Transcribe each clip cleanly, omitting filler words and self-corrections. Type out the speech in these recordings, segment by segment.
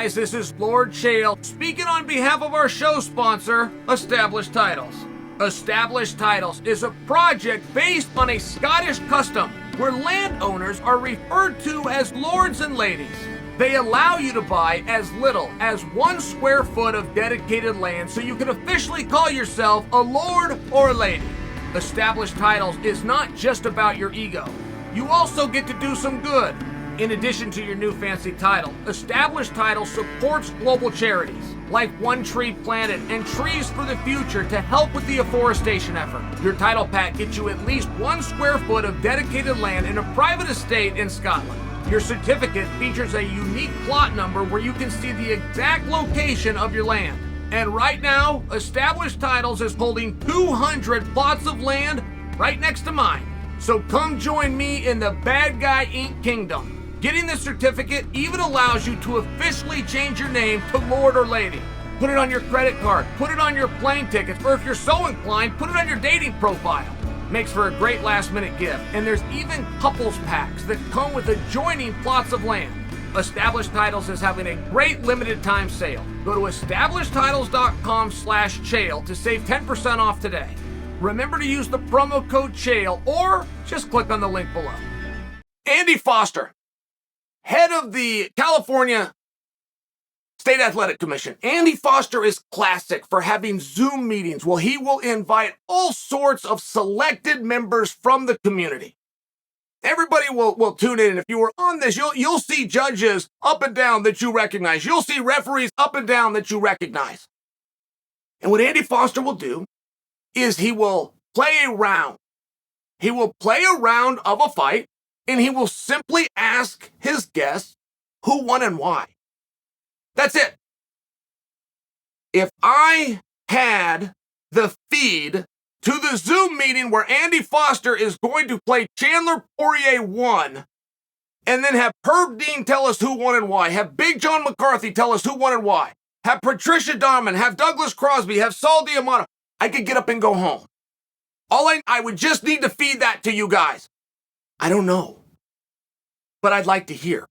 guys, this is Lord Chael speaking on behalf of our show sponsor, Established Titles. Established Titles is a project based on a Scottish custom where landowners are referred to as lords and ladies. They allow you to buy as little as 1 square foot of dedicated land so you can officially call yourself a lord or a lady. Established Titles is not just about your ego. You also get to do some good. In addition to your new fancy title, Established Titles supports global charities like One Tree Planet and Trees for the Future to help with the afforestation effort. Your title pack gets you at least 1 square foot of dedicated land in a private estate in Scotland. Your certificate features a unique plot number where you can see the exact location of your land. And right now, Established Titles is holding 200 plots of land right next to mine. So come join me in the Bad Guy Inc. Kingdom. Getting this certificate even allows you to officially change your name to Lord or Lady. Put it on your credit card, put it on your plane tickets, or if you're so inclined, put it on your dating profile. Makes for a great last-minute gift, and there's even couples packs that come with adjoining plots of land. Established Titles is having a great limited-time sale. Go to establishedtitles.com/Chael to save 10% off today. Remember to use the promo code Chael, or just click on the link below. Andy Foster, head of the California State Athletic Commission. Andy Foster is classic for having Zoom meetings. Well, he will invite all sorts of selected members from the community. Everybody will tune in. And if you were on this, you'll see judges up and down that you recognize. You'll see referees up and down that you recognize. And what Andy Foster will do is he will play a round. He will play a round of a fight, and he will simply ask his guests who won and why. That's it. If I had the feed to the Zoom meeting where Andy Foster is going to play Chandler Poirier 1, and then have Herb Dean tell us who won and why, have Big John McCarthy tell us who won and why, have Patricia Diamond, have Douglas Crosby, have Saul Diamano, I could get up and go home. I would just need to feed that to you guys. I don't know, but I'd like to hear.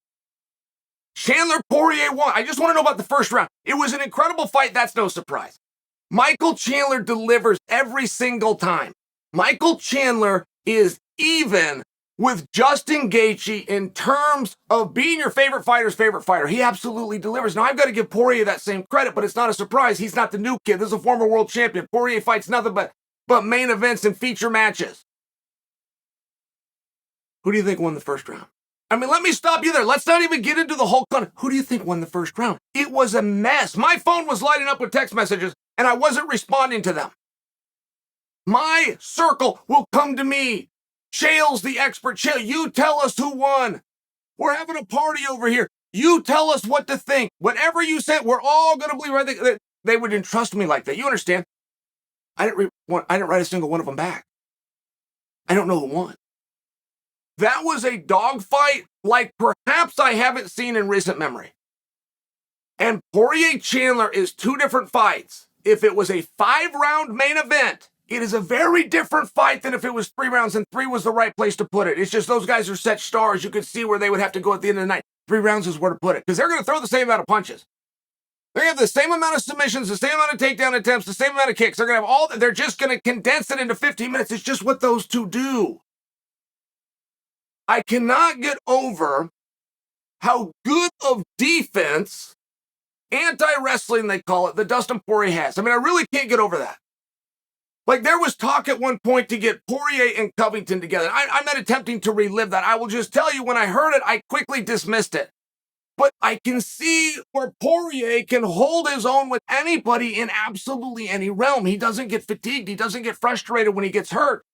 Chandler Poirier won. I just want to know about the first round. It was an incredible fight. That's no surprise. Michael Chandler delivers every single time. Michael Chandler is even with Justin Gaethje in terms of being your favorite fighter's favorite fighter. He absolutely delivers. Now, I've got to give Poirier that same credit, but it's not a surprise. He's not the new kid. This is a former world champion. Poirier fights nothing but main events and feature matches. Who do you think won the first round? I mean, let me stop you there. Let's not even get into the whole who do you think won the first round? It was a mess. My phone was lighting up with text messages, and I wasn't responding to them. My circle will come to me. Chael's the expert. Chael, you tell us who won. We're having a party over here. You tell us what to think. Whatever you said, we're all going to believe right. They would entrust me like that. You understand? I didn't write a single one of them back. I don't know who won. That was a dogfight like perhaps I haven't seen in recent memory. And Poirier Chandler is 2 different fights. If it was a 5-round main event, it is a very different fight than if it was 3 rounds, and 3 was the right place to put it. It's just those guys are set stars. You could see where they would have to go at the end of the night. 3 rounds is where to put it, because they're going to throw the same amount of punches. They're going to have the same amount of submissions, the same amount of takedown attempts, the same amount of kicks. They're going to have they're just going to condense it into 15 minutes. It's just what those two do. I cannot get over how good of defense, anti-wrestling they call it, that Dustin Poirier has. I mean, I really can't get over that. Like, there was talk at one point to get Poirier and Covington together. I'm not attempting to relive that. I will just tell you, when I heard it, I quickly dismissed it. But I can see where Poirier can hold his own with anybody in absolutely any realm. He doesn't get fatigued. He doesn't get frustrated when he gets hurt.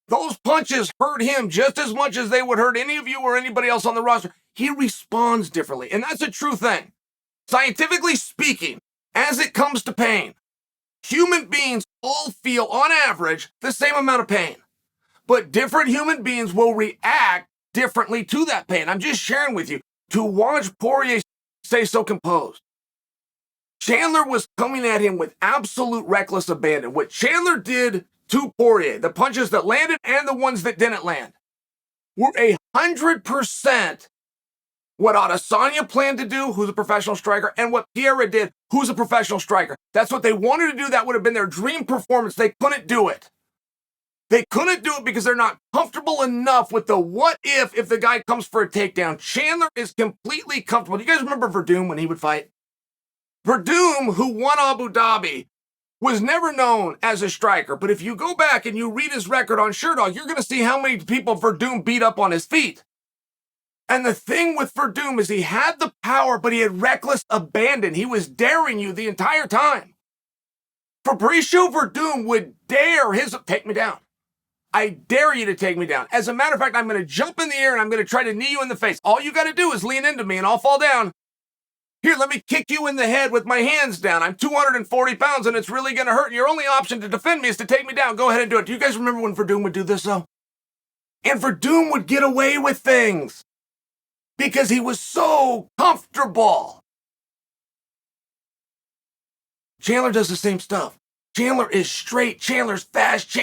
Those punches hurt him just as much as they would hurt any of you or anybody else on the roster. He responds differently, and that's a true thing. Scientifically speaking, as it comes to pain, human beings all feel, on average, the same amount of pain. But different human beings will react differently to that pain. I'm just sharing with you. To watch Poirier stay so composed. Chandler was coming at him with absolute reckless abandon. What Chandler did to Poirier, the punches that landed and the ones that didn't land, were 100% what Adesanya planned to do, who's a professional striker, and what Pereira did, who's a professional striker. That's what they wanted to do. That would have been their dream performance. They couldn't do it. They couldn't do it because they're not comfortable enough with the what if the guy comes for a takedown. Chandler is completely comfortable. Do you guys remember Verdum when he would fight? Verdum, who won Abu Dhabi, was never known as a striker. But if you go back and you read his record on Sherdog, you're going to see how many people Verdum beat up on his feet. And the thing with Verdum is he had the power, but he had reckless abandon. He was daring you the entire time. Fabricio Verdum would dare take me down. I dare you to take me down. As a matter of fact, I'm going to jump in the air and I'm going to try to knee you in the face. All you got to do is lean into me and I'll fall down. Here, let me kick you in the head with my hands down. I'm 240 pounds and it's really going to hurt. And your only option to defend me is to take me down. Go ahead and do it. Do you guys remember when Verdum would do this, though? And Verdum would get away with things because he was so comfortable. Chandler does the same stuff. Chandler is straight. Chandler's fast.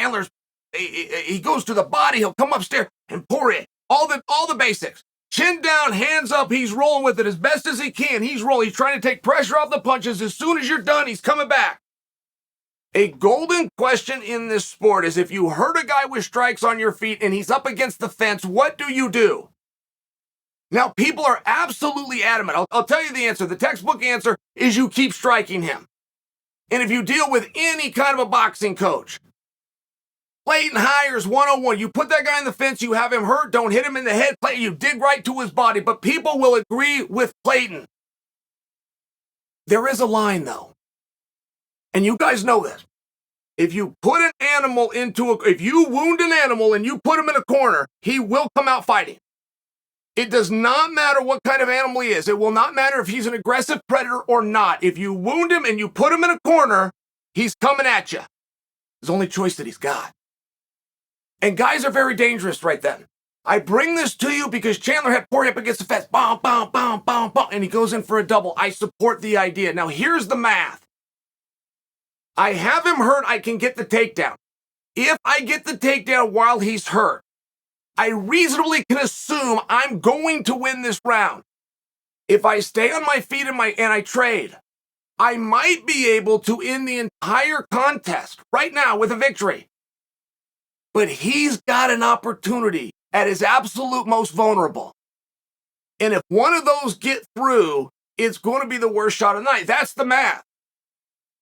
He goes to the body. He'll come upstairs and pour it. All the basics. Chin down, hands up. He's rolling with it as best as he can. He's rolling. He's trying to take pressure off the punches. As soon as you're done, he's coming back. A golden question in this sport is if you hurt a guy with strikes on your feet and he's up against the fence, what do you do? Now, people are absolutely adamant. I'll tell you the answer. The textbook answer is you keep striking him. And if you deal with any kind of a boxing coach, Clayton Hires 101. You put that guy in the fence, you have him hurt, don't hit him in the head, you dig right to his body. But people will agree with Clayton. There is a line, though. And you guys know this. If you put an animal if you wound an animal and you put him in a corner, he will come out fighting. It does not matter what kind of animal he is. It will not matter if he's an aggressive predator or not. If you wound him and you put him in a corner, he's coming at you. It's the only choice that he's got. And guys are very dangerous right then. I bring this to you because Chandler had Poirier up against the fence. Bam, bam, bam, bam, bam. And he goes in for a double. I support the idea. Now, here's the math. I have him hurt. I can get the takedown. If I get the takedown while he's hurt, I reasonably can assume I'm going to win this round. If I stay on my feet and I trade, I might be able to end the entire contest right now with a victory. But he's got an opportunity at his absolute most vulnerable. And if one of those get through, it's going to be the worst shot of the night. That's the math.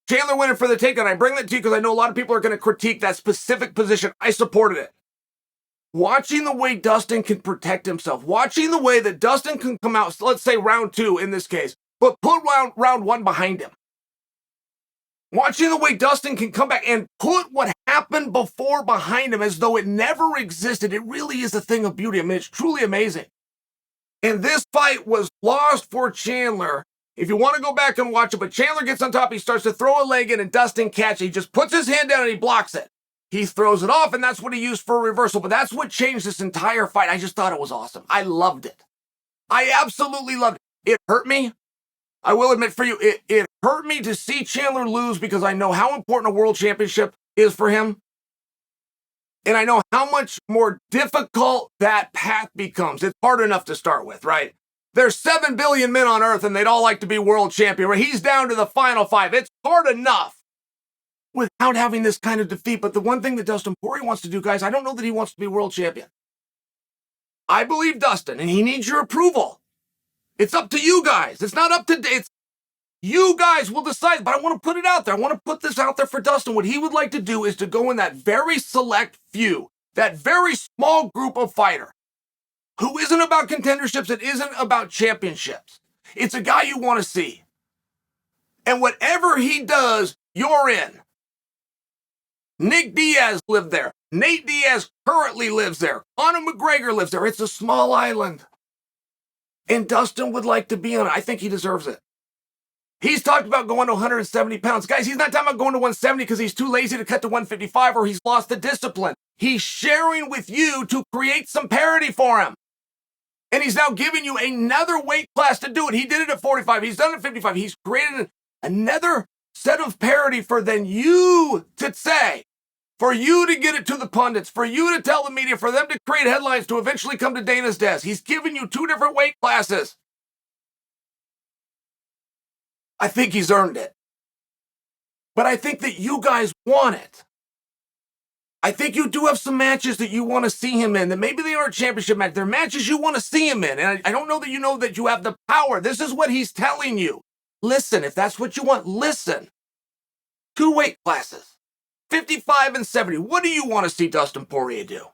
Chandler winning for the takedown. I bring that to you because I know a lot of people are going to critique that specific position. I supported it. Watching the way Dustin can protect himself, watching the way that Dustin can come out, let's say round 2 in this case, but put round 1 behind him. Watching the way Dustin can come back and put what happened before behind him as though it never existed. It really is a thing of beauty. I mean, it's truly amazing. And this fight was lost for Chandler. If you want to go back and watch it, but Chandler gets on top, he starts to throw a leg in and Dustin catches. He just puts his hand down and he blocks it. He throws it off and that's what he used for a reversal. But that's what changed this entire fight. I just thought it was awesome. I loved it. I absolutely loved it. It hurt me. I will admit for you, it hurt me to see Chandler lose because I know how important a world championship is for him. And I know how much more difficult that path becomes. It's hard enough to start with, right? There's 7 billion men on earth and they'd all like to be world champion. Right? He's down to the final 5. It's hard enough without having this kind of defeat. But the one thing that Dustin Poirier wants to do, guys, I don't know that he wants to be world champion. I believe Dustin, and he needs your approval. It's up to you guys. It's not up to, it's you guys will decide, but I want to put it out there. I want to put this out there for Dustin. What he would like to do is to go in that very select few, that very small group of fighter who isn't about contenderships. It isn't about championships. It's a guy you want to see. And whatever he does, you're in. Nick Diaz lived there. Nate Diaz currently lives there. Conor McGregor lives there. It's a small island. And Dustin would like to be on it. I think he deserves it. He's talked about going to 170 pounds. Guys, he's not talking about going to 170 because he's too lazy to cut to 155 or he's lost the discipline. He's sharing with you to create some parity for him. And he's now giving you another weight class to do it. He did it at 45. He's done it at 55. He's created another set of parity for then you to say, for you to get it to the pundits, for you to tell the media, for them to create headlines to eventually come to Dana's desk. He's giving you 2 different weight classes. I think he's earned it. But I think that you guys want it. I think you do have some matches that you want to see him in, that maybe they aren't championship matches. They're matches you want to see him in. And I don't know that you have the power. This is what he's telling you. Listen, if that's what you want, listen. 2 weight classes, 55 and 70. What do you want to see Dustin Poirier do?